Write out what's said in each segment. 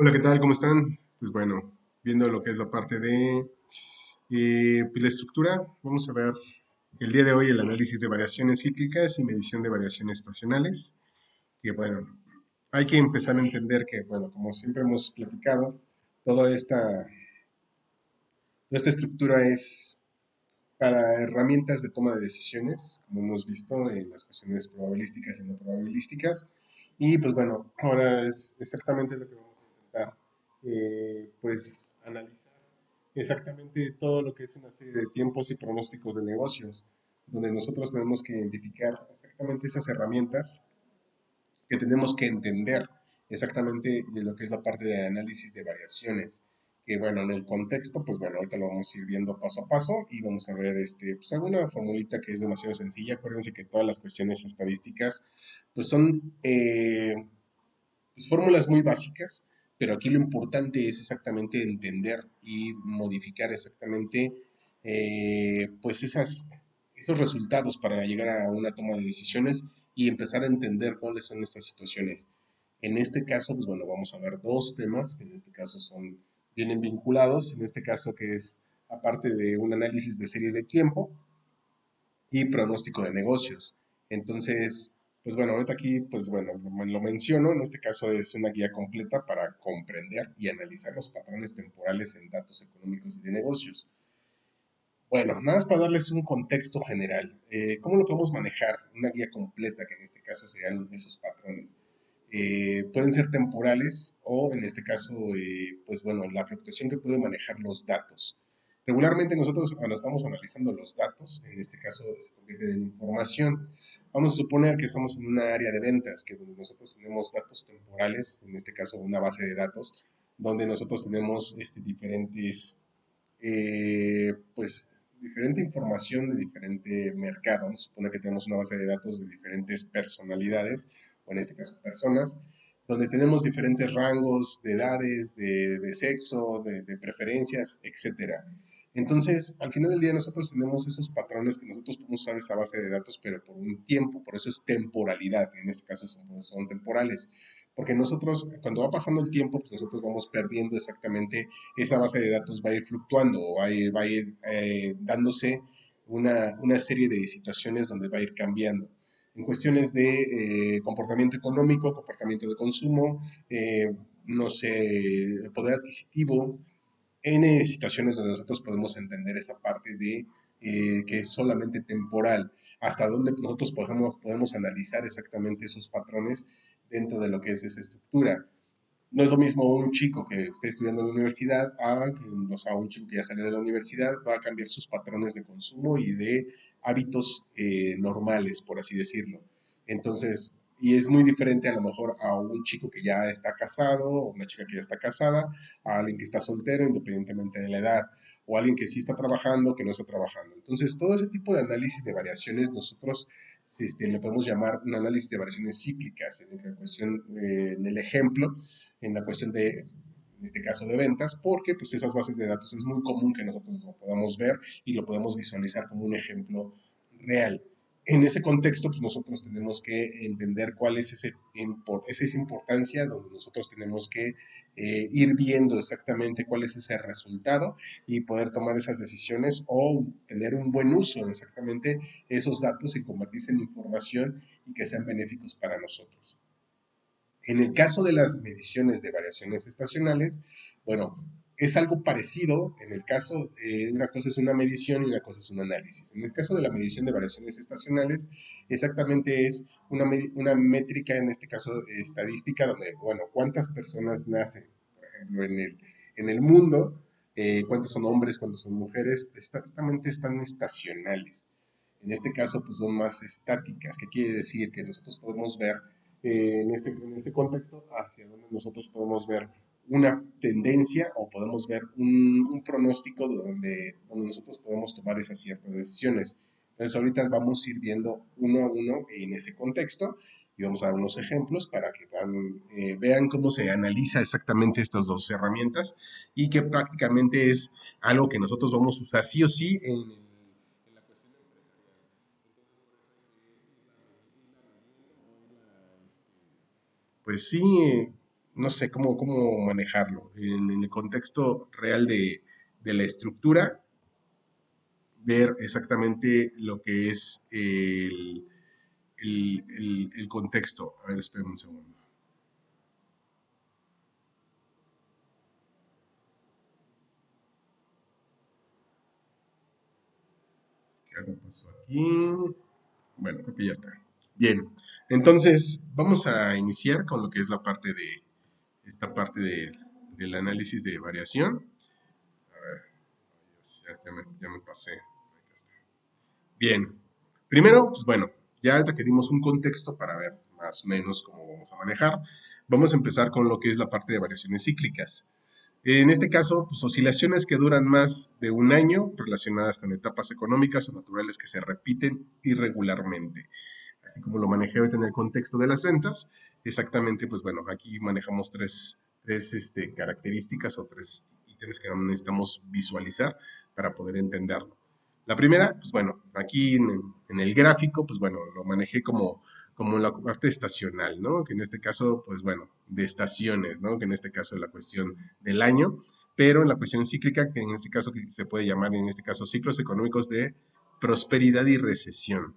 Hola, ¿qué tal? ¿Cómo están? Pues bueno, viendo lo que es la parte de pues la estructura, vamos a ver el día de hoy el análisis de variaciones cíclicas y medición de variaciones estacionales. Que bueno, hay que empezar a entender que, bueno, como siempre hemos platicado, toda esta estructura es para herramientas de toma de decisiones, como hemos visto en las cuestiones probabilísticas y no probabilísticas. Y pues bueno, ahora es exactamente lo que vamos a intentar, pues analizar exactamente todo lo que es una serie de tiempos y pronósticos de negocios, donde nosotros tenemos que identificar exactamente esas herramientas que tenemos que entender exactamente de lo que es la parte de análisis de variaciones. Que bueno, en el contexto, pues bueno, ahorita lo vamos a ir viendo paso a paso y vamos a ver pues alguna formulita que es demasiado sencilla. Acuérdense que todas las cuestiones estadísticas pues son pues, fórmulas muy básicas, pero aquí lo importante es exactamente entender y modificar exactamente pues esos resultados para llegar a una toma de decisiones y empezar a entender cuáles son estas situaciones. En este caso, pues bueno, vamos a ver dos temas que en este caso vienen vinculados, en este caso que es aparte de un análisis de series de tiempo, y pronóstico de negocios. Entonces, pues bueno, ahorita aquí, pues bueno, lo menciono, en este caso es una guía completa para comprender y analizar los patrones temporales en datos económicos y de negocios. Bueno, nada más para darles un contexto general. ¿Cómo lo podemos manejar? Una guía completa, que en este caso serían esos patrones. Pueden ser temporales o en este caso, pues bueno, la fluctuación que puede manejar los datos. Regularmente nosotros cuando estamos analizando los datos, en este caso se convierte en información. Vamos a suponer que estamos en una área de ventas, que donde nosotros tenemos datos temporales, en este caso una base de datos, donde nosotros tenemos pues diferente información de diferente mercado. Vamos a suponer que tenemos una base de datos de diferentes personalidades, o en este caso personas, donde tenemos diferentes rangos de edades, de sexo, de preferencias, etcétera. Entonces, al final del día nosotros tenemos esos patrones que nosotros podemos usar esa base de datos, pero por un tiempo, por eso es temporalidad, en este caso son temporales, porque nosotros, cuando va pasando el tiempo, pues nosotros vamos perdiendo exactamente esa base de datos, va a ir fluctuando o va a ir dándose una serie de situaciones donde va a ir cambiando. En cuestiones de comportamiento económico, comportamiento de consumo, no sé, poder adquisitivo, en situaciones donde nosotros podemos entender esa parte de que es solamente temporal, hasta donde nosotros podemos analizar exactamente esos patrones dentro de lo que es esa estructura. No es lo mismo un chico que esté estudiando en la universidad o sea, un chico que ya salió de la universidad, va a cambiar sus patrones de consumo y de hábitos normales, por así decirlo. Entonces, y es muy diferente a lo mejor a un chico que ya está casado o una chica que ya está casada, a alguien que está soltero independientemente de la edad, o alguien que sí está trabajando, que no está trabajando. Entonces, todo ese tipo de análisis de variaciones nosotros le podemos llamar un análisis de variaciones cíclicas en la cuestión del ejemplo en la cuestión de, en este caso, de ventas, porque pues esas bases de datos es muy común que nosotros lo podamos ver y lo podemos visualizar como un ejemplo real. En ese contexto, pues nosotros tenemos que entender cuál es esa importancia, donde nosotros tenemos que ir viendo exactamente cuál es ese resultado y poder tomar esas decisiones o tener un buen uso de exactamente esos datos y convertirse en información y que sean benéficos para nosotros. En el caso de las mediciones de variaciones estacionales, bueno, es algo parecido. En el caso, una cosa es una medición y una cosa es un análisis. En el caso de la medición de variaciones estacionales, exactamente es una métrica, en este caso estadística, donde, bueno, cuántas personas nacen, por ejemplo, en el mundo, cuántos son hombres, cuántos son mujeres, exactamente están estacionales. En este caso, pues son más estáticas, que quiere decir que nosotros podemos ver en este contexto hacia donde nosotros podemos ver una tendencia o podemos ver un pronóstico donde nosotros podemos tomar esas ciertas decisiones. Entonces ahorita vamos a ir viendo uno a uno en ese contexto y vamos a dar unos ejemplos para que vean cómo se analiza exactamente estas dos herramientas y que prácticamente es algo que nosotros vamos a usar sí o sí en la cuestión empresarial. Pues sí, no sé cómo manejarlo. En el contexto real de la estructura, ver exactamente lo que es el contexto. A ver, espera un segundo. ¿Qué algo pasó aquí? Bueno, creo que ya está. Bien, entonces vamos a iniciar con lo que es la parte de esta parte del análisis de variación. A ver, ya me pasé. Acá está. Bien, primero, pues bueno, ya que dimos un contexto para ver más o menos cómo vamos a manejar, vamos a empezar con lo que es la parte de variaciones cíclicas. En este caso, pues oscilaciones que duran más de un año relacionadas con etapas económicas o naturales que se repiten irregularmente. Así como lo manejé ahorita en el contexto de las ventas, exactamente, pues bueno, aquí manejamos tres características o tres ítems que necesitamos visualizar para poder entenderlo. La primera, pues bueno, aquí en el gráfico, pues bueno, lo manejé como la parte estacional, ¿no? Que en este caso, pues bueno, de estaciones, ¿no? Que en este caso es la cuestión del año, pero en la cuestión cíclica, que en este caso que se puede llamar, en este caso, ciclos económicos de prosperidad y recesión.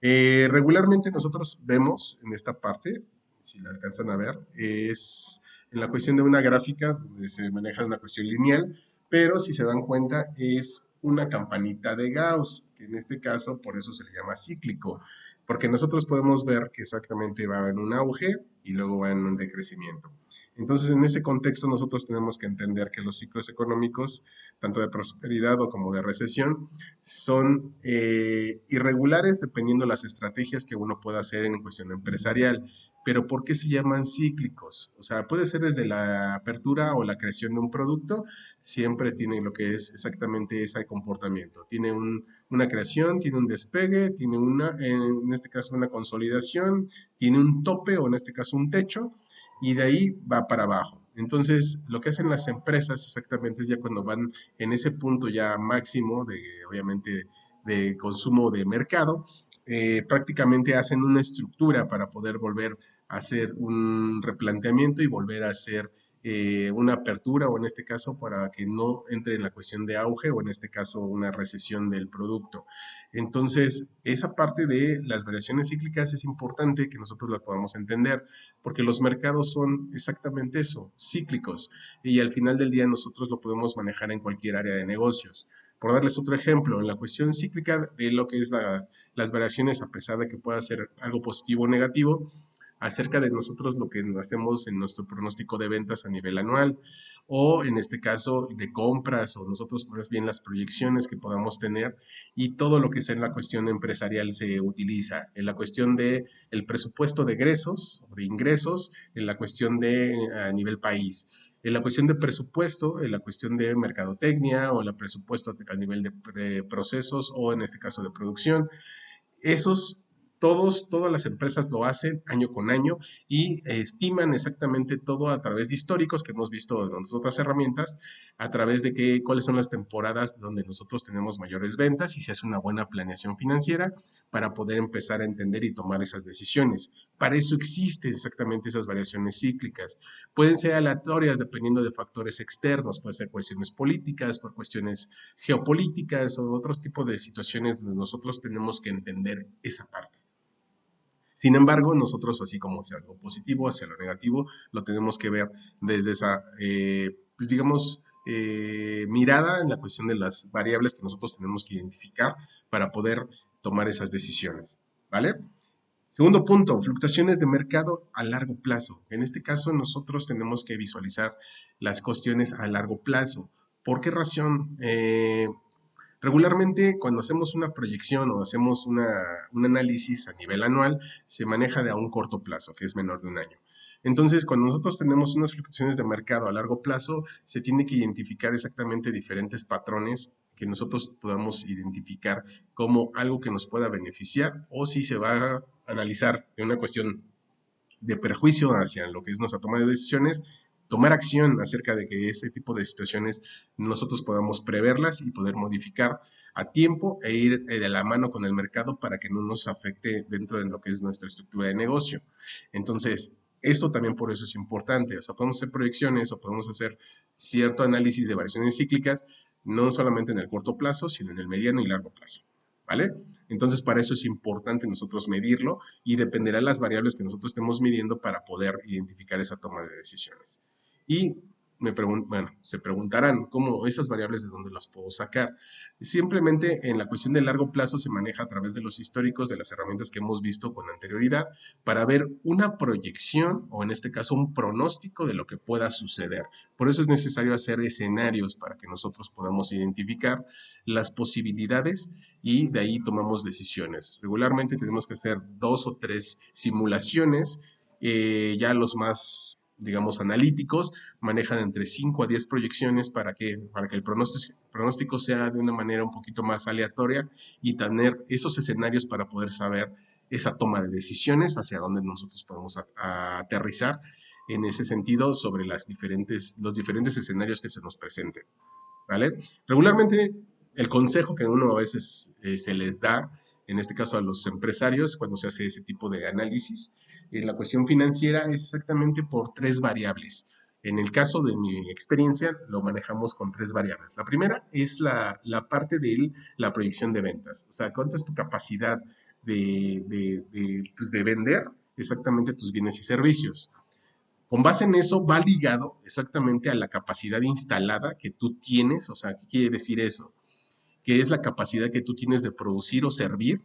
Regularmente nosotros vemos en esta parte, si la alcanzan a ver, es en la cuestión de una gráfica donde se maneja una cuestión lineal, pero si se dan cuenta es una campanita de Gauss, que en este caso por eso se le llama cíclico, porque nosotros podemos ver que exactamente va en un auge y luego va en un decrecimiento. Entonces, en ese contexto nosotros tenemos que entender que los ciclos económicos, tanto de prosperidad o como de recesión, son irregulares dependiendo las estrategias que uno pueda hacer en cuestión empresarial. Pero ¿por qué se llaman cíclicos? O sea, puede ser desde la apertura o la creación de un producto, siempre tiene lo que es exactamente ese comportamiento. Tiene una creación, tiene un despegue, tiene en este caso una consolidación, tiene un tope o en este caso un techo, y de ahí va para abajo. Entonces, lo que hacen las empresas exactamente es ya cuando van en ese punto ya máximo de, obviamente, de consumo de mercado, prácticamente hacen una estructura para poder volver a hacer un replanteamiento y volver a hacer una apertura o en este caso para que no entre en la cuestión de auge o en este caso una recesión del producto. Entonces, esa parte de las variaciones cíclicas es importante que nosotros las podamos entender porque los mercados son exactamente eso, cíclicos y al final del día nosotros lo podemos manejar en cualquier área de negocios. Por darles otro ejemplo, en la cuestión cíclica de lo que es las variaciones, a pesar de que pueda ser algo positivo o negativo, acerca de nosotros lo que hacemos en nuestro pronóstico de ventas a nivel anual o en este caso de compras o nosotros más bien las proyecciones que podamos tener y todo lo que es en la cuestión empresarial se utiliza en la cuestión de el presupuesto de egresos o de ingresos en la cuestión de a nivel país en la cuestión de presupuesto, en la cuestión de mercadotecnia o el presupuesto a nivel de procesos o en este caso de producción. Esos, todas las empresas lo hacen año con año y estiman exactamente todo a través de históricos que hemos visto en otras herramientas, a través de cuáles son las temporadas donde nosotros tenemos mayores ventas y se hace una buena planeación financiera para poder empezar a entender y tomar esas decisiones. Para eso existen exactamente esas variaciones cíclicas. Pueden ser aleatorias dependiendo de factores externos, pueden ser cuestiones políticas, por cuestiones geopolíticas o otros tipos de situaciones donde nosotros tenemos que entender esa parte. Sin embargo, nosotros, así como hacia lo positivo, hacia lo negativo, lo tenemos que ver desde esa, pues digamos, mirada en la cuestión de las variables que nosotros tenemos que identificar para poder tomar esas decisiones. ¿Vale? Segundo punto, fluctuaciones de mercado a largo plazo. En este caso, nosotros tenemos que visualizar las cuestiones a largo plazo. ¿Por qué razón? Regularmente, cuando hacemos una proyección o hacemos un análisis a nivel anual, se maneja de a un corto plazo, que es menor de un año. Entonces, cuando nosotros tenemos unas fluctuaciones de mercado a largo plazo, se tiene que identificar exactamente diferentes patrones que nosotros podamos identificar como algo que nos pueda beneficiar o si se va a analizar en una cuestión de perjuicio hacia lo que es nuestra toma de decisiones, tomar acción acerca de que este tipo de situaciones nosotros podamos preverlas y poder modificar a tiempo e ir de la mano con el mercado para que no nos afecte dentro de lo que es nuestra estructura de negocio. Entonces, Esto también por eso es importante, o sea, podemos hacer proyecciones o podemos hacer cierto análisis de variaciones cíclicas, no solamente en el corto plazo, sino en el mediano y largo plazo, ¿vale? Entonces, para eso es importante nosotros medirlo y dependerá de las variables que nosotros estemos midiendo para poder identificar esa toma de decisiones. Y bueno, se preguntarán, ¿cómo esas variables de dónde las puedo sacar? Simplemente en la cuestión de largo plazo se maneja a través de los históricos, de las herramientas que hemos visto con anterioridad, para ver una proyección o en este caso un pronóstico de lo que pueda suceder. Por eso es necesario hacer escenarios para que nosotros podamos identificar las posibilidades y de ahí tomamos decisiones. Regularmente tenemos que hacer 2 o 3 simulaciones, ya los más digamos, analíticos, manejan entre 5 a 10 proyecciones para que el pronóstico sea de una manera un poquito más aleatoria y tener esos escenarios para poder saber esa toma de decisiones hacia dónde nosotros podemos aterrizar en ese sentido sobre los diferentes escenarios que se nos presenten, ¿vale? Regularmente el consejo que uno a veces se les da, en este caso a los empresarios, cuando se hace ese tipo de análisis, en la cuestión financiera es exactamente por 3 variables. En el caso de mi experiencia, lo manejamos con 3 variables. La primera es la parte de la proyección de ventas. O sea, ¿cuánto es tu capacidad pues de vender exactamente tus bienes y servicios? Con base en eso va ligado exactamente a la capacidad instalada que tú tienes, o sea, ¿qué quiere decir eso? Que es la capacidad que tú tienes de producir o servir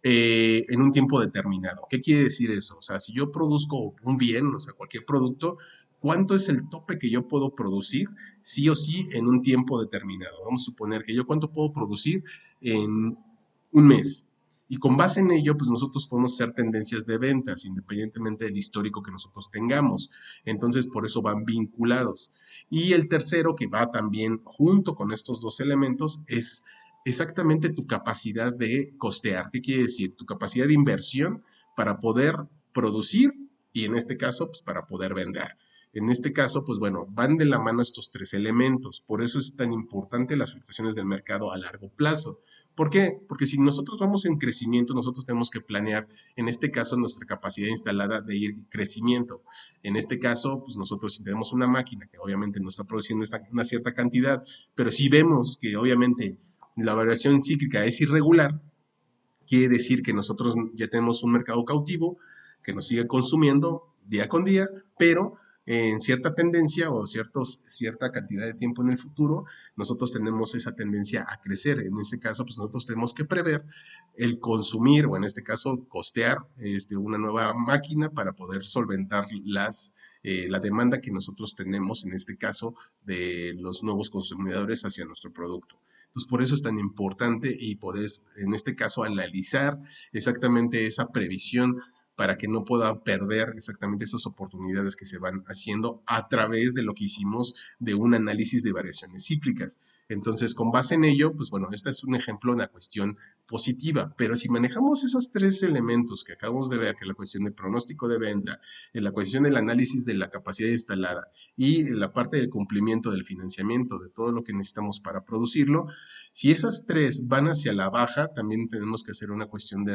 en un tiempo determinado. ¿Qué quiere decir eso? O sea, si yo produzco un bien, o sea, cualquier producto, ¿cuánto es el tope que yo puedo producir sí o sí en un tiempo determinado? Vamos a suponer que yo cuánto puedo producir en un mes. Y con base en ello, pues nosotros podemos hacer tendencias de ventas, independientemente del histórico que nosotros tengamos. Entonces, por eso van vinculados. Y el tercero, que va también junto con estos 2 elementos, es exactamente tu capacidad de costear. ¿Qué quiere decir? Tu capacidad de inversión para poder producir y en este caso, pues para poder vender. En este caso, pues bueno, van de la mano estos 3 elementos. Por eso es tan importante las fluctuaciones del mercado a largo plazo. ¿Por qué? Porque si nosotros vamos en crecimiento, nosotros tenemos que planear, en este caso, nuestra capacidad instalada de ir en crecimiento. En este caso, pues nosotros si tenemos una máquina que obviamente no está produciendo una cierta cantidad, pero si vemos que obviamente la variación cíclica es irregular, quiere decir que nosotros ya tenemos un mercado cautivo que nos sigue consumiendo día con día, pero en cierta tendencia o cierta cantidad de tiempo en el futuro, nosotros tenemos esa tendencia a crecer. En este caso, pues nosotros tenemos que prever el consumir o en este caso costear una nueva máquina para poder solventar la demanda que nosotros tenemos, en este caso, de los nuevos consumidores hacia nuestro producto. Entonces, por eso es tan importante y poder, en este caso, analizar exactamente esa previsión para que no pueda perder exactamente esas oportunidades que se van haciendo a través de lo que hicimos de un análisis de variaciones cíclicas. Entonces, con base en ello, pues bueno, este es un ejemplo, una cuestión positiva, pero si manejamos esos 3 elementos que acabamos de ver, que es la cuestión del pronóstico de venta, en la cuestión del análisis de la capacidad instalada y la parte del cumplimiento del financiamiento de todo lo que necesitamos para producirlo, si esas 3 van hacia la baja, también tenemos que hacer una cuestión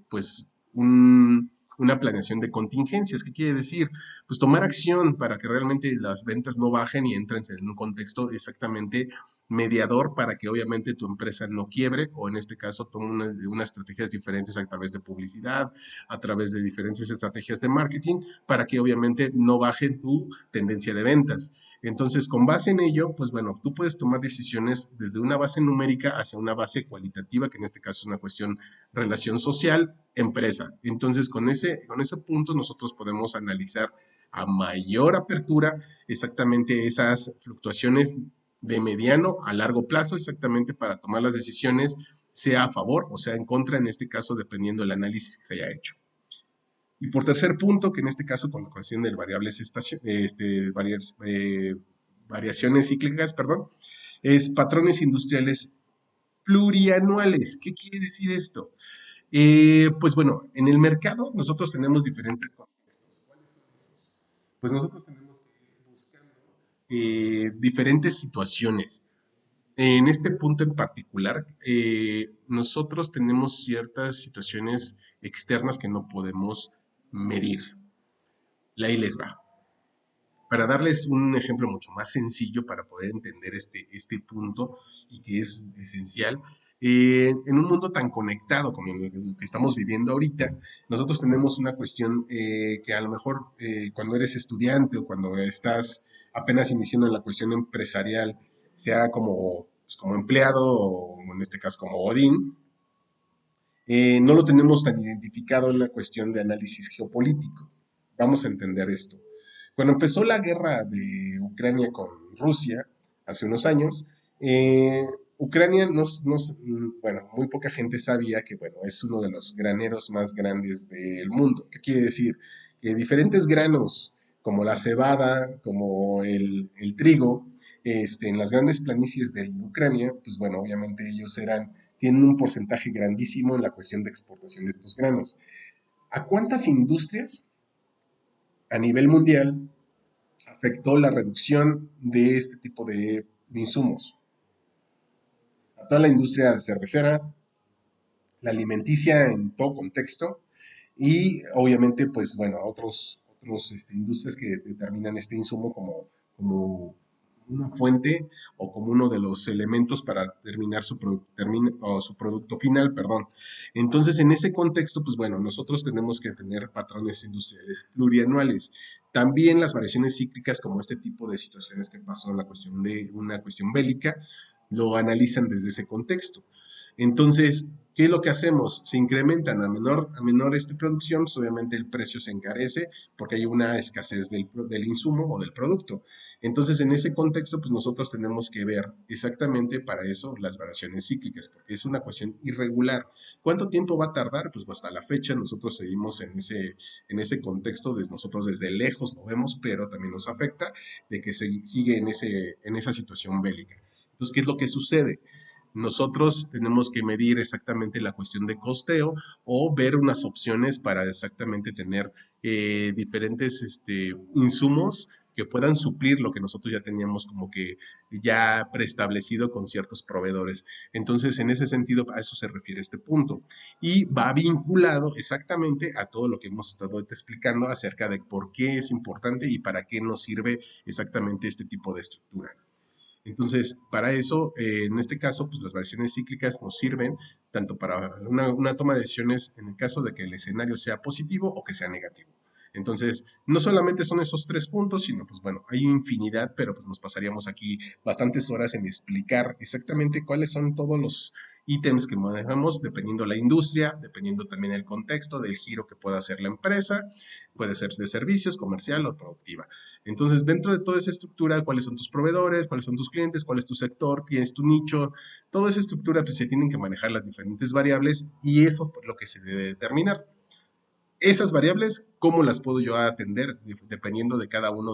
pues, una planeación de contingencias. ¿Qué quiere decir? Pues tomar acción para que realmente las ventas no bajen y entren en un contexto exactamente mediador para que obviamente tu empresa no quiebre o en este caso tome unas estrategias diferentes a través de publicidad, a través de diferentes estrategias de marketing para que obviamente no baje tu tendencia de ventas. Entonces, con base en ello, pues bueno, tú puedes tomar decisiones desde una base numérica hacia una base cualitativa, que en este caso es una cuestión relación social, empresa. Entonces, con ese punto nosotros podemos analizar a mayor apertura exactamente esas fluctuaciones de mediano a largo plazo, exactamente para tomar las decisiones, sea a favor o sea en contra, en este caso, dependiendo del análisis que se haya hecho. Y por tercer punto, que en este caso con la cuestión de variables variaciones cíclicas, perdón, es patrones industriales plurianuales. ¿Qué quiere decir esto? Pues bueno, en el mercado nosotros tenemos diferentes contextos. ¿Cuáles son esos? Pues nosotros tenemos que ir buscando diferentes situaciones. En este punto en particular, nosotros tenemos ciertas situaciones externas que no podemos medir. Ahí les va. Para darles un ejemplo mucho más sencillo para poder entender este punto y que es esencial, en un mundo tan conectado como el que estamos viviendo ahorita, nosotros tenemos una cuestión que a lo mejor cuando eres estudiante o cuando estás apenas iniciando en la cuestión empresarial, sea como, pues, como empleado o en este caso como Odín, no lo tenemos tan identificado en la cuestión de análisis geopolítico. Vamos a entender esto. Cuando empezó la guerra de Ucrania con Rusia, hace unos años, Ucrania, bueno, muy poca gente sabía que, bueno, es uno de los graneros más grandes del mundo. ¿Qué quiere decir? Que diferentes granos, como la cebada, como el trigo, en las grandes planicies de Ucrania, pues bueno, obviamente ellos tienen un porcentaje grandísimo en la cuestión de exportación de estos granos. ¿A cuántas industrias a nivel mundial afectó la reducción de este tipo de insumos? A toda la industria cervecera, la alimenticia en todo contexto y obviamente, pues bueno, otros industrias que determinan este insumo como una fuente o como uno de los elementos para terminar su producto final, perdón. Entonces, en ese contexto, pues bueno, nosotros tenemos que tener patrones industriales plurianuales. También las variaciones cíclicas, como este tipo de situaciones que pasó en la cuestión de una cuestión bélica, lo analizan desde ese contexto. Entonces, ¿qué es lo que hacemos? Se incrementan a menor producción, pues obviamente el precio se encarece porque hay una escasez del insumo o del producto. Entonces, en ese contexto, pues nosotros tenemos que ver exactamente para eso las variaciones cíclicas, porque es una cuestión irregular. ¿Cuánto tiempo va a tardar? Pues hasta la fecha nosotros seguimos en ese contexto, nosotros desde lejos lo vemos, pero también nos afecta de que se sigue en esa situación bélica. Entonces, ¿qué es lo que sucede? Nosotros tenemos que medir exactamente la cuestión de costeo o ver unas opciones para exactamente tener diferentes insumos que puedan suplir lo que nosotros ya teníamos como que ya preestablecido con ciertos proveedores. Entonces, en ese sentido, a eso se refiere este punto. Y va vinculado exactamente a todo lo que hemos estado explicando acerca de por qué es importante y para qué nos sirve exactamente este tipo de estructura. Entonces, para eso, en este caso, pues las variaciones cíclicas nos sirven tanto para una toma de decisiones en el caso de que el escenario sea positivo o que sea negativo. Entonces, no solamente son esos tres puntos, sino pues bueno, hay infinidad, pero pues nos pasaríamos aquí bastantes horas en explicar exactamente cuáles son todos los ítems que manejamos, dependiendo la industria, dependiendo también el contexto del giro que pueda hacer la empresa, puede ser de servicios, comercial o productiva. Entonces, dentro de toda esa estructura, cuáles son tus proveedores, cuáles son tus clientes, cuál es tu sector, quién es tu nicho, toda esa estructura, pues se tienen que manejar las diferentes variables y eso es lo que se debe determinar. Esas variables, ¿cómo las puedo yo atender? Dependiendo de cada uno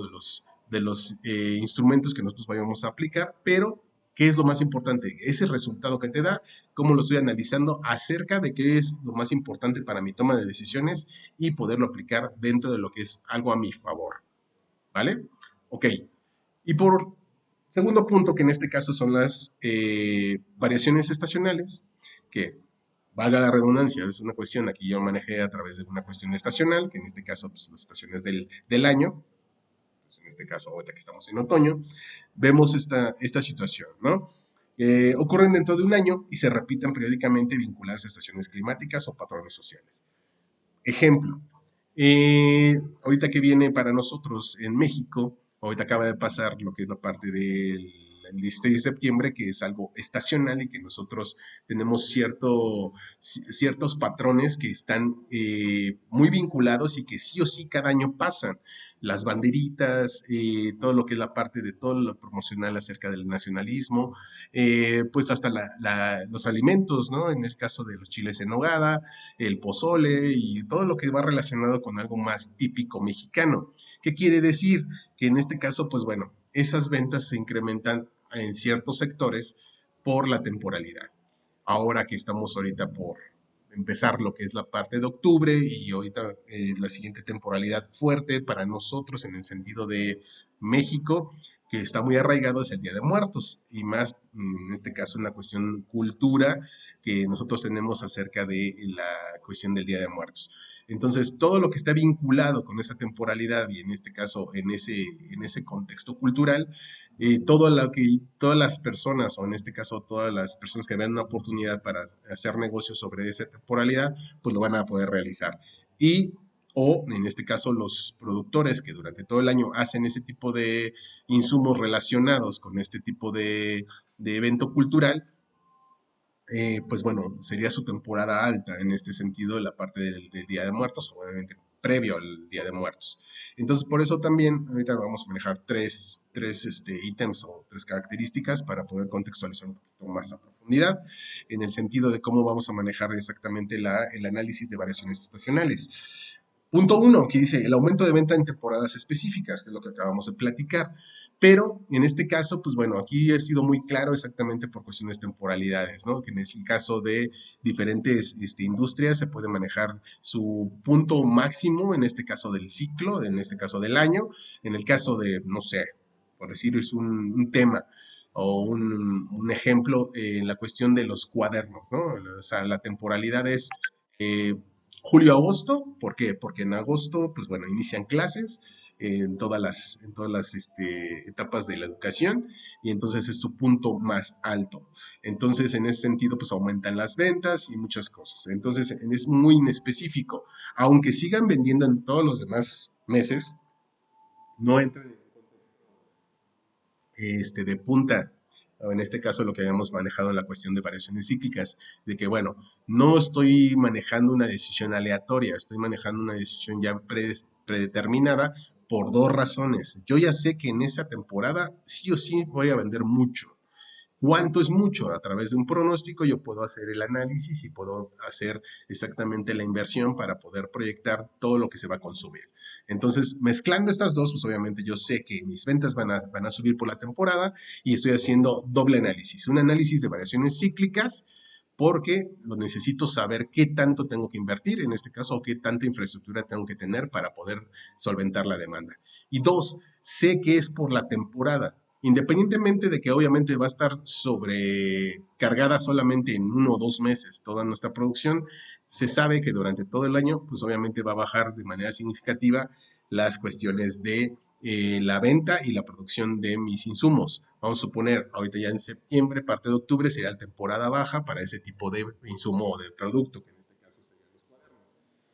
de los instrumentos que nosotros vayamos a aplicar, pero ¿qué es lo más importante? Ese resultado que te da, cómo lo estoy analizando acerca de qué es lo más importante para mi toma de decisiones y poderlo aplicar dentro de lo que es algo a mi favor. ¿Vale? Ok. Y por segundo punto, que en este caso son las variaciones estacionales, que valga la redundancia, es una cuestión aquí yo manejé a través de una cuestión estacional, que en este caso, pues las estaciones del año, pues en este caso, ahorita que estamos en otoño, vemos esta situación, ¿no? Ocurren dentro de un año y se repiten periódicamente vinculadas a estaciones climáticas o patrones sociales. Ejemplo, ahorita que viene para nosotros en México, ahorita acaba de pasar lo que es la parte del 16 de septiembre, que es algo estacional y que nosotros tenemos ciertos patrones que están muy vinculados y que sí o sí cada año pasan. Las banderitas, todo lo que es la parte de todo lo promocional acerca del nacionalismo, pues hasta los alimentos, ¿no? En el caso de los chiles en nogada, el pozole y todo lo que va relacionado con algo más típico mexicano. ¿Qué quiere decir? Que en este caso, pues bueno, esas ventas se incrementan en ciertos sectores por la temporalidad. Ahora que estamos ahorita por empezar lo que es la parte de octubre y ahorita la siguiente temporalidad fuerte para nosotros en el sentido de México, que está muy arraigado es el Día de Muertos y más en este caso una cuestión cultura que nosotros tenemos acerca de la cuestión del Día de Muertos. Entonces, todo lo que está vinculado con esa temporalidad y en este caso, en ese contexto cultural, todas las personas, o en este caso todas las personas que vean una oportunidad para hacer negocios sobre esa temporalidad, pues lo van a poder realizar. Y, o en este caso, los productores que durante todo el año hacen ese tipo de insumos relacionados con este tipo de evento cultural, pues bueno, sería su temporada alta en este sentido, la parte del Día de Muertos, obviamente previo al Día de Muertos. Entonces, por eso también ahorita vamos a manejar tres ítems o tres características para poder contextualizar un poquito más a profundidad en el sentido de cómo vamos a manejar exactamente el análisis de variaciones estacionales. Punto uno, que dice el aumento de venta en temporadas específicas, que es lo que acabamos de platicar. Pero en este caso, pues bueno, aquí he sido muy claro exactamente por cuestiones de temporalidades, ¿no? Que en el caso de diferentes industrias se puede manejar su punto máximo, en este caso del ciclo, en este caso del año, en el caso de, no sé, por decir, es un tema o un ejemplo en la cuestión de los cuadernos, ¿no? O sea, la temporalidad es eh, julio-agosto. ¿Por qué? Porque en agosto, pues bueno, inician clases en todas las etapas de la educación y entonces es tu punto más alto. Entonces, en ese sentido, pues aumentan las ventas y muchas cosas. Entonces, es muy inespecífico. Aunque sigan vendiendo en todos los demás meses, no entran en de punta, o en este caso lo que habíamos manejado en la cuestión de variaciones cíclicas, de que, bueno, no estoy manejando una decisión aleatoria, estoy manejando una decisión ya predeterminada por dos razones. Yo ya sé que en esa temporada sí o sí voy a vender mucho. ¿Cuánto es mucho? A través de un pronóstico yo puedo hacer el análisis y puedo hacer exactamente la inversión para poder proyectar todo lo que se va a consumir. Entonces, mezclando estas dos, pues obviamente yo sé que mis ventas van a subir por la temporada y estoy haciendo doble análisis. Un análisis de variaciones cíclicas porque lo necesito saber qué tanto tengo que invertir, en este caso, o qué tanta infraestructura tengo que tener para poder solventar la demanda. Y dos, sé que es por la temporada. Independientemente de que obviamente va a estar sobrecargada solamente en 1 o 2 meses toda nuestra producción, se sabe que durante todo el año, pues obviamente va a bajar de manera significativa las cuestiones de la venta y la producción de mis insumos. Vamos a suponer, ahorita ya en septiembre, parte de octubre, sería la temporada baja para ese tipo de insumo o de producto, que en este caso serían los cuadernos.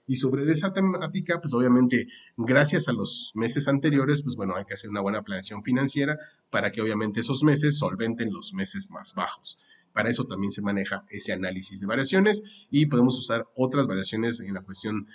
Y sobre esa temática, pues obviamente, gracias a los meses anteriores, pues bueno, hay que hacer una buena planeación financiera para que obviamente esos meses solventen los meses más bajos. Para eso también se maneja ese análisis de variaciones y podemos usar otras variaciones en la cuestión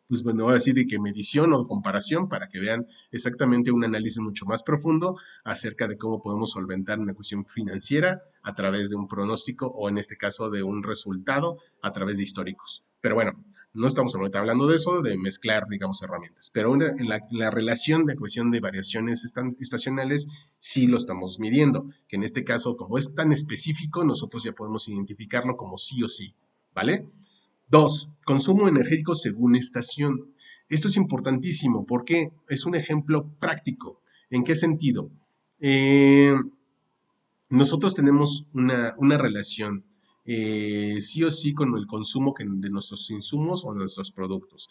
pues bueno, ahora sí de que medición o comparación para que vean exactamente un análisis mucho más profundo acerca de cómo podemos solventar una cuestión financiera a través de un pronóstico o en este caso de un resultado a través de históricos. Pero bueno, no estamos ahorita hablando de eso, de mezclar, digamos, herramientas. Pero la relación de cuestión de variaciones estacionales sí lo estamos midiendo, que en este caso, como es tan específico, nosotros ya podemos identificarlo como sí o sí, ¿vale? Dos, consumo energético según estación. Esto es importantísimo porque es un ejemplo práctico. ¿En qué sentido? Eh, nosotros tenemos una relación sí o sí con el consumo de nuestros insumos o nuestros productos.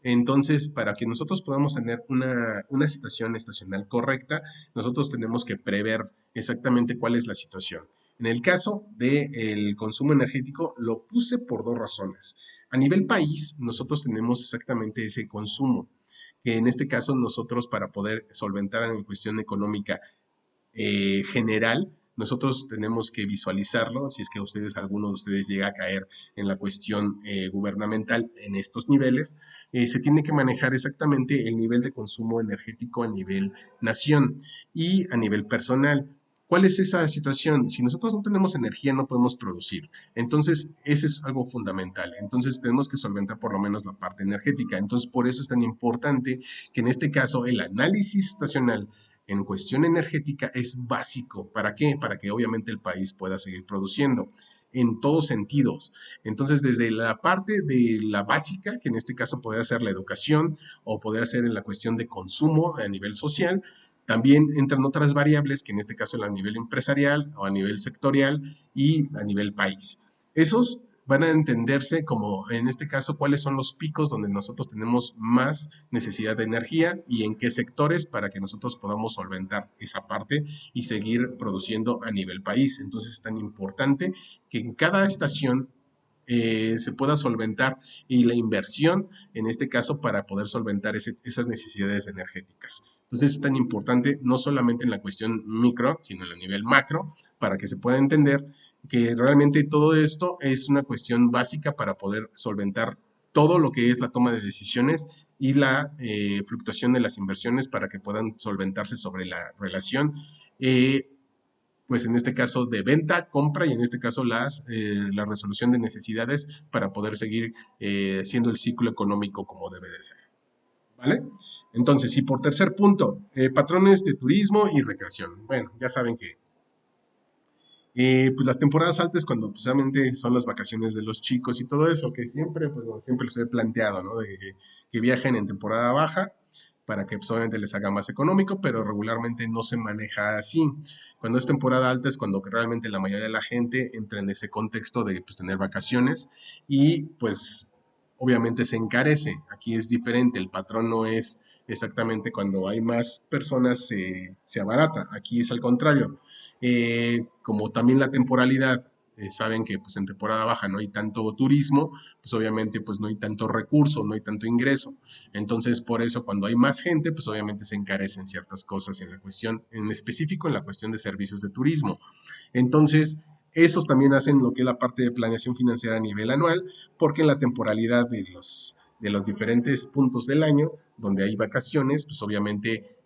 Entonces, para que nosotros podamos tener una situación estacional correcta, nosotros tenemos que prever exactamente cuál es la situación. En el caso del consumo energético, lo puse por dos razones. A nivel país, nosotros tenemos exactamente ese consumo, que en este caso nosotros para poder solventar en cuestión económica general, nosotros tenemos que visualizarlo, si es que ustedes, alguno de ustedes llega a caer en la cuestión gubernamental en estos niveles, se tiene que manejar exactamente el nivel de consumo energético a nivel nación y a nivel personal. ¿Cuál es esa situación? Si nosotros no tenemos energía, no podemos producir. Entonces, ese es algo fundamental. Entonces, tenemos que solventar por lo menos la parte energética. Entonces, por eso es tan importante que en este caso el análisis estacional en cuestión energética es básico. ¿Para qué? Para que obviamente el país pueda seguir produciendo en todos sentidos. Entonces, desde la parte de la básica, que en este caso podría ser la educación o podría ser en la cuestión de consumo a nivel social, también entran otras variables que en este caso a nivel empresarial o a nivel sectorial y a nivel país. Esos van a entenderse como, en este caso, cuáles son los picos donde nosotros tenemos más necesidad de energía y en qué sectores para que nosotros podamos solventar esa parte y seguir produciendo a nivel país. Entonces es tan importante que en cada estación se pueda solventar y la inversión, en este caso, para poder solventar esas necesidades energéticas. Entonces es tan importante, no solamente en la cuestión micro, sino en el nivel macro, para que se pueda entender que realmente todo esto es una cuestión básica para poder solventar todo lo que es la toma de decisiones y la fluctuación de las inversiones para que puedan solventarse sobre la relación pues en este caso de venta, compra y en este caso la resolución de necesidades para poder seguir siendo el ciclo económico como debe de ser. ¿Vale? Entonces, y por tercer punto, patrones de turismo y recreación. Bueno, ya saben que pues las temporadas altas cuando precisamente son las vacaciones de los chicos y todo eso, que siempre, pues bueno, siempre les he planteado, ¿no? De que viajen en temporada baja para que pues, obviamente les haga más económico, pero regularmente no se maneja así. Cuando es temporada alta es cuando realmente la mayoría de la gente entra en ese contexto de pues, tener vacaciones y pues obviamente se encarece. Aquí es diferente, el patrón no es exactamente cuando hay más personas se abarata, aquí es al contrario. Como también la temporalidad, saben que pues en temporada baja no hay tanto turismo, pues obviamente pues no hay tanto recurso, no hay tanto ingreso. Entonces por eso cuando hay más gente, pues obviamente se encarecen ciertas cosas en la cuestión, en específico en la cuestión de servicios de turismo. Entonces, esos también hacen lo que es la parte de planeación financiera a nivel anual, porque en la temporalidad de los diferentes puntos del año, donde hay vacaciones, pues obviamente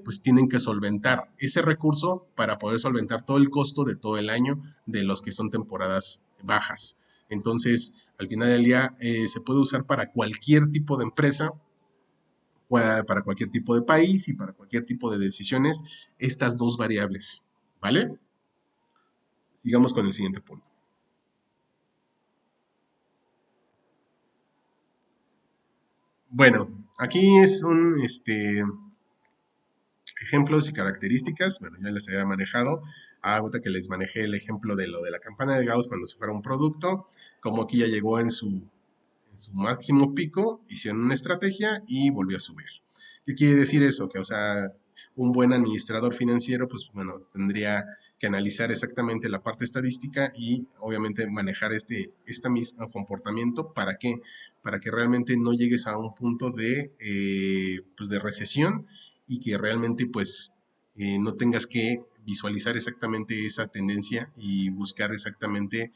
pues tienen que solventar ese recurso para poder solventar todo el costo de todo el año de los que son temporadas bajas. Entonces, al final del día, se puede usar para cualquier tipo de empresa, para cualquier tipo de país y para cualquier tipo de decisiones, estas dos variables, ¿vale? Sigamos con el siguiente punto. Bueno, aquí es un ejemplos y características. Bueno, ya les había manejado. Ahorita que les manejé el ejemplo de lo de la campana de Gauss cuando se fuera un producto, como aquí ya llegó en su máximo pico, hicieron una estrategia y volvió a subir. ¿Qué quiere decir eso? Que, o sea, un buen administrador financiero, pues bueno, tendría que analizar exactamente la parte estadística y obviamente manejar este mismo comportamiento. ¿Para qué? Para que realmente no llegues a un punto pues de recesión y que realmente pues no tengas que visualizar exactamente esa tendencia y buscar exactamente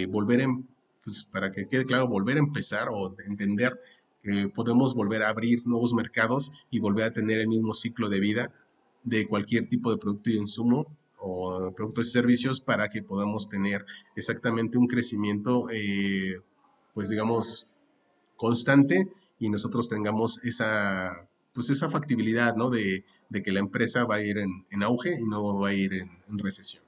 volver en, pues para que quede claro, volver a empezar o entender que podemos volver a abrir nuevos mercados y volver a tener el mismo ciclo de vida de cualquier tipo de producto y insumo o productos y servicios para que podamos tener exactamente un crecimiento, pues digamos, constante y nosotros tengamos pues esa factibilidad, ¿no? De que la empresa va a ir en auge y no va a ir en recesión,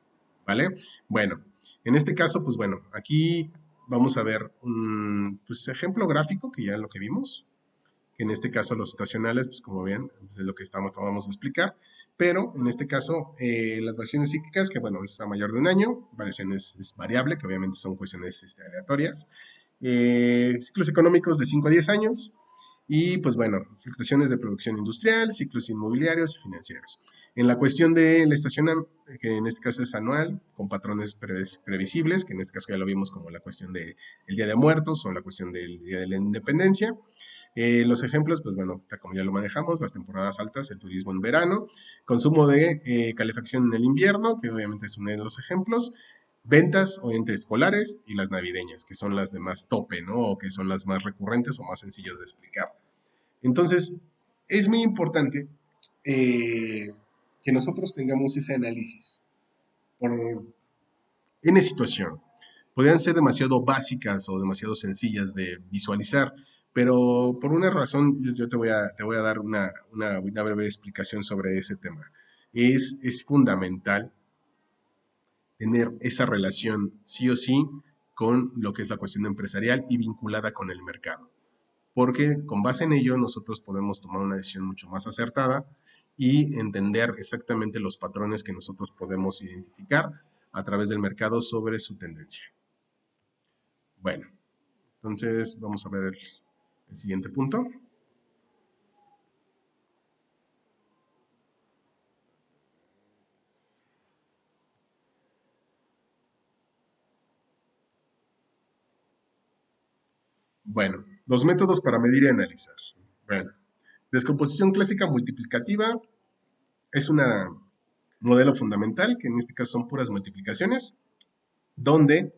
¿vale? Bueno, en este caso, pues bueno, aquí vamos a ver un pues, ejemplo gráfico, que ya es lo que vimos, que en este caso los estacionales, pues como ven, pues es lo que acabamos de explicar, pero en este caso las variaciones cíclicas, que bueno, es a mayor de un año, variaciones es variable, que obviamente son cuestiones aleatorias, ciclos económicos de 5 a 10 años y pues bueno, fluctuaciones de producción industrial, ciclos inmobiliarios y financieros. En la cuestión de la estación, que en este caso es anual, con patrones previsibles, que en este caso ya lo vimos como la cuestión del Día de Muertos o la cuestión del Día de la Independencia. Los ejemplos, pues bueno, como ya lo manejamos, las temporadas altas, el turismo en verano, consumo de calefacción en el invierno, que obviamente es uno de los ejemplos, ventas, obviamente escolares, y las navideñas, que son las de más tope, ¿no? O que son las más recurrentes o más sencillas de explicar. Entonces, es muy importante que nosotros tengamos ese análisis por N situación. Podrían ser demasiado básicas o demasiado sencillas de visualizar, pero por una razón yo te voy a dar una breve explicación sobre ese tema. Es fundamental tener esa relación sí o sí con lo que es la cuestión empresarial y vinculada con el mercado, porque con base en ello nosotros podemos tomar una decisión mucho más acertada y entender exactamente los patrones que nosotros podemos identificar a través del mercado sobre su tendencia. Bueno, entonces vamos a ver el siguiente punto. Bueno, los métodos para medir y analizar. Bueno, descomposición clásica multiplicativa es un modelo fundamental, que en este caso son puras multiplicaciones, donde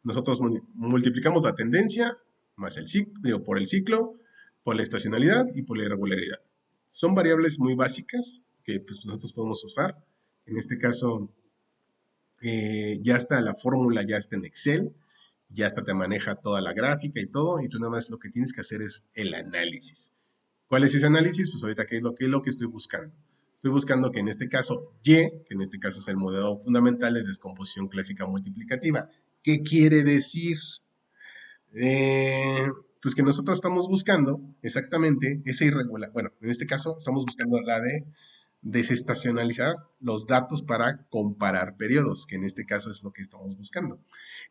nosotros multiplicamos la tendencia más el ciclo, digo, por el ciclo, por la estacionalidad y por la irregularidad. Son variables muy básicas que pues, nosotros podemos usar. En este caso, ya está la fórmula, ya está en Excel, ya está te maneja toda la gráfica y todo, y tú nada más lo que tienes que hacer es el análisis. ¿Cuál es ese análisis? Pues ahorita, ¿qué es lo que estoy buscando? Estoy buscando que en este caso Y, que en este caso es el modelo fundamental de descomposición clásica multiplicativa. ¿Qué quiere decir? Eh, pues que nosotros estamos buscando exactamente esa irregular. Bueno, en este caso estamos buscando la de desestacionalizar los datos para comparar periodos, que en este caso es lo que estamos buscando.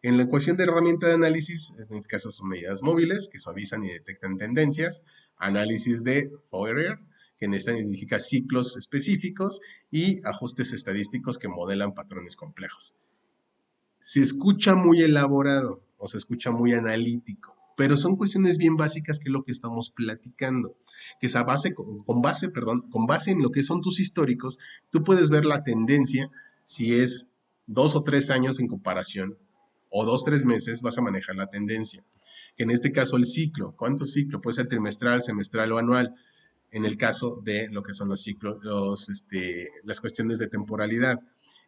En la ecuación de herramienta de análisis, en este caso son medidas móviles que suavizan y detectan tendencias, análisis de Fourier, que en esta significa ciclos específicos, y ajustes estadísticos que modelan patrones complejos. Se escucha muy elaborado o se escucha muy analítico, pero son cuestiones bien básicas que es lo que estamos platicando, que es a base, con base en lo que son tus históricos, tú puedes ver la tendencia, si es 2 o 3 años en comparación, o 2 o 3 meses, vas a manejar la tendencia. Que en este caso el ciclo, ¿cuánto ciclo? Puede ser trimestral, semestral o anual, en el caso de lo que son los ciclos, las cuestiones de temporalidad.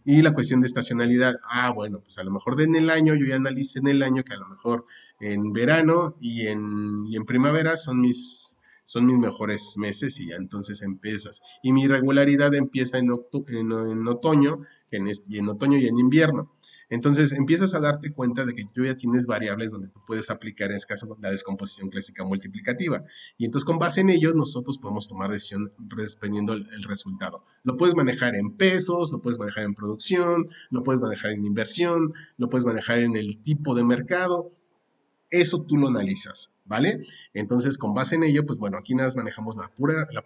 Y la cuestión de estacionalidad, bueno, pues a lo mejor en el año, yo ya analicé en el año que a lo mejor en verano y en primavera son mis mejores meses y ya entonces empiezas. Y mi irregularidad empieza en otoño, y en otoño y en invierno. Entonces empiezas a darte cuenta de que tú ya tienes variables donde tú puedes aplicar en este caso la descomposición clásica multiplicativa. Y entonces con base en ello nosotros podemos tomar decisión dependiendo el resultado. Lo puedes manejar en pesos, lo puedes manejar en producción, lo puedes manejar en inversión, lo puedes manejar en el tipo de mercado. Eso tú lo analizas, ¿vale? Entonces, con base en ello, pues bueno, aquí nada más manejamos la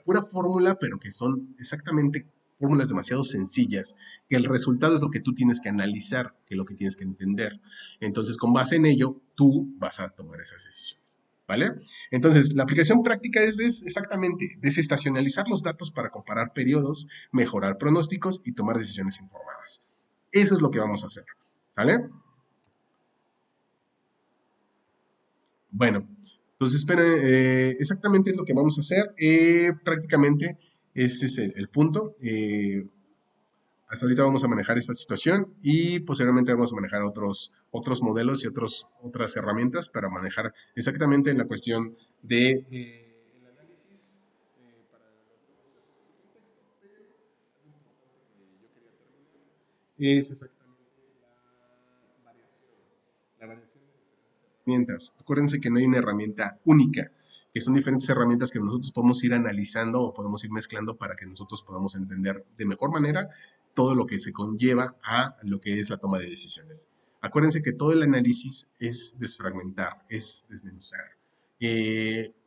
pura fórmula, pero que son exactamente fórmulas demasiado sencillas, que el resultado es lo que tú tienes que analizar, que es lo que tienes que entender. Entonces, con base en ello, tú vas a tomar esas decisiones. ¿Vale? Entonces, la aplicación práctica es exactamente desestacionalizar los datos para comparar periodos, mejorar pronósticos y tomar decisiones informadas. Eso es lo que vamos a hacer. ¿Sale? Bueno, entonces, espera, exactamente lo que vamos a hacer. Prácticamente ese es el punto. Hasta ahorita vamos a manejar esta situación y posteriormente vamos a manejar otros modelos y otras herramientas para manejar exactamente en la cuestión de el análisis para es exactamente la variación de herramientas. Acuérdense que no hay una herramienta única, que son diferentes herramientas que nosotros podemos ir analizando o podemos ir mezclando para que nosotros podamos entender de mejor manera todo lo que se conlleva a lo que es la toma de decisiones. Acuérdense que todo el análisis es desfragmentar, es desmenuzar.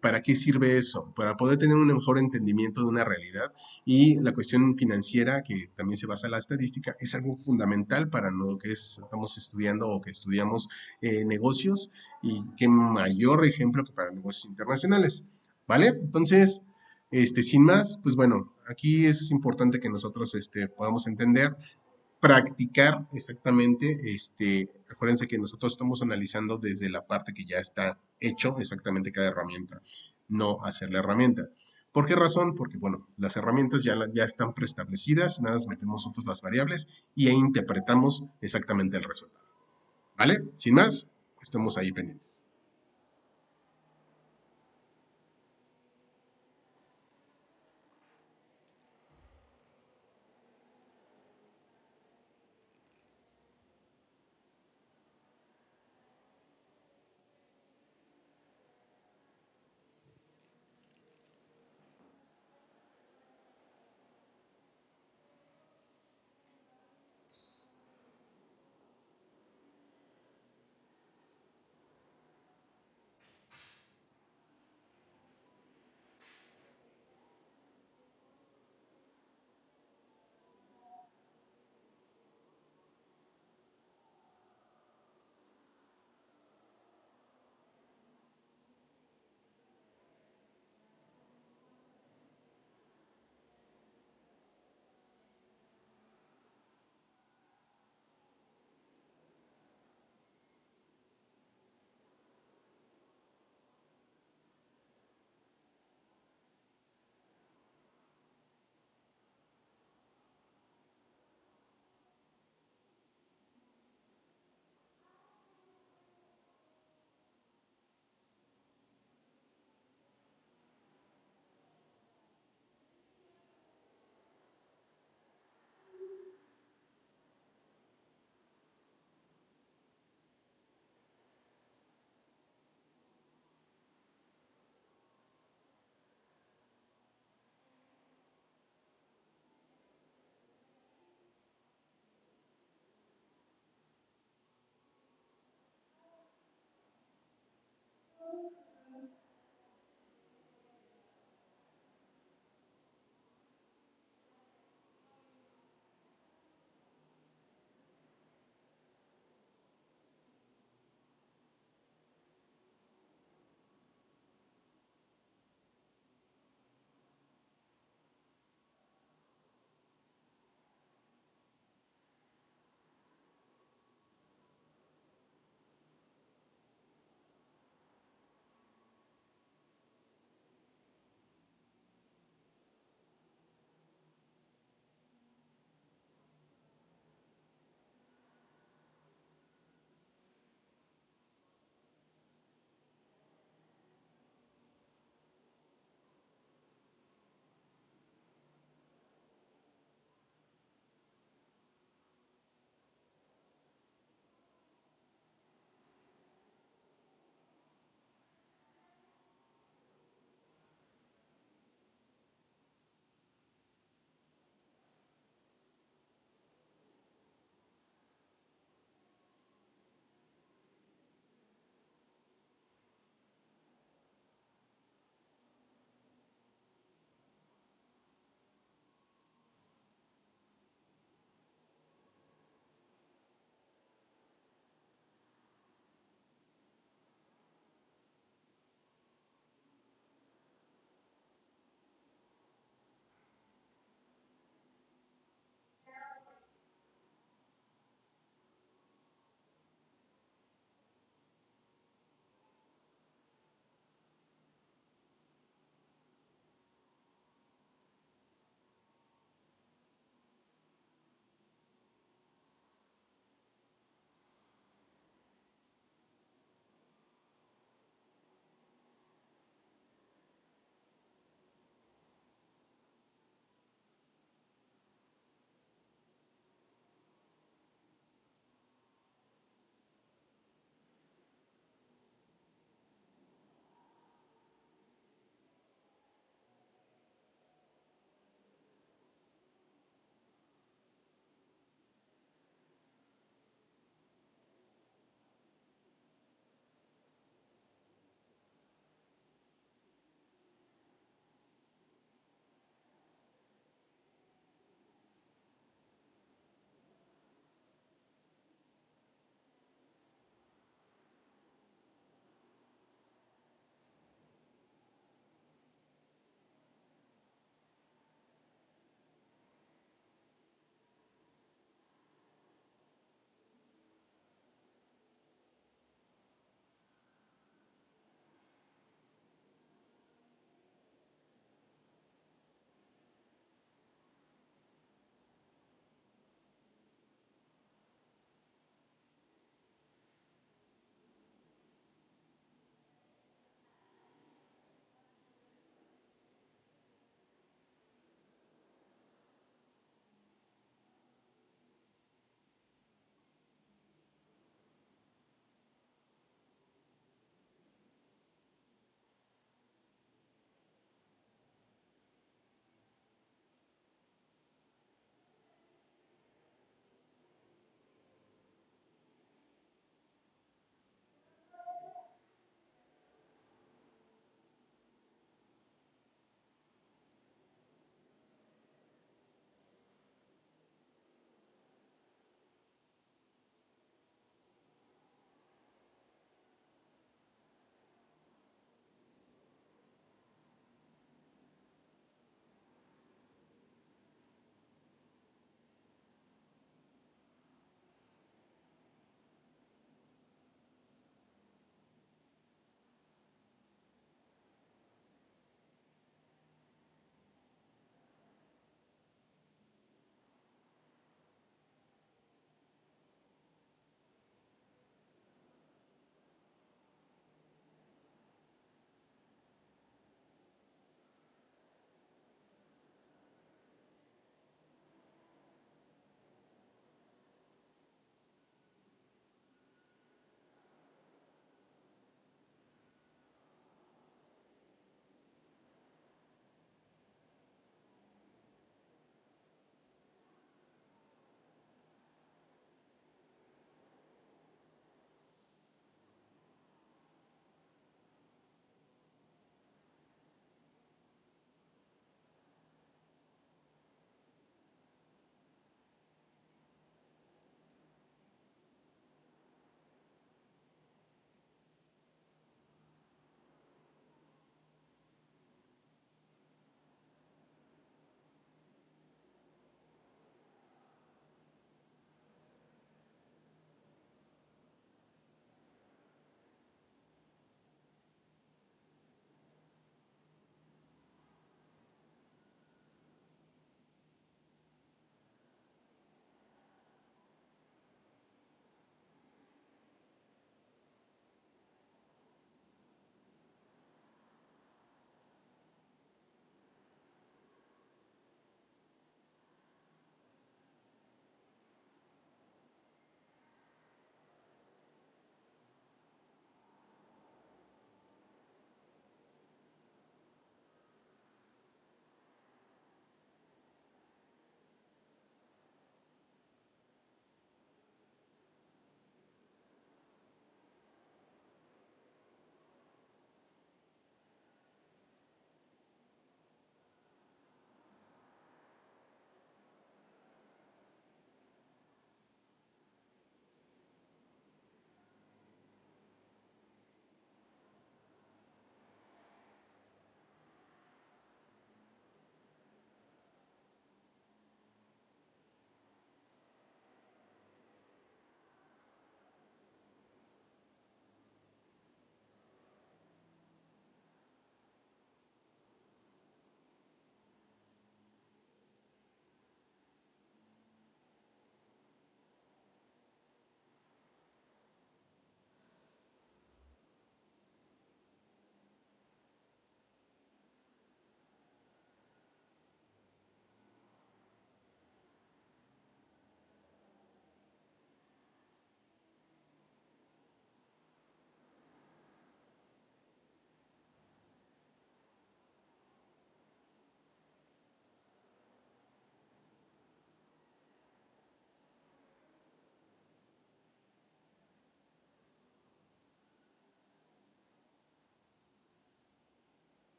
¿Para qué sirve eso? Para poder tener un mejor entendimiento de una realidad y la cuestión financiera, que también se basa en la estadística, es algo fundamental para lo que estamos estudiando o que estudiamos negocios y qué mayor ejemplo que para negocios internacionales, ¿vale? Entonces, sin más, pues bueno, aquí es importante que nosotros podamos entender, practicar exactamente, acuérdense que nosotros estamos analizando desde la parte que ya está hecho exactamente cada herramienta, no hacer la herramienta. ¿Por qué razón? Porque, bueno, las herramientas ya están preestablecidas, nada más metemos nosotros las variables y ahí interpretamos exactamente el resultado. ¿Vale? Sin más, estamos ahí pendientes.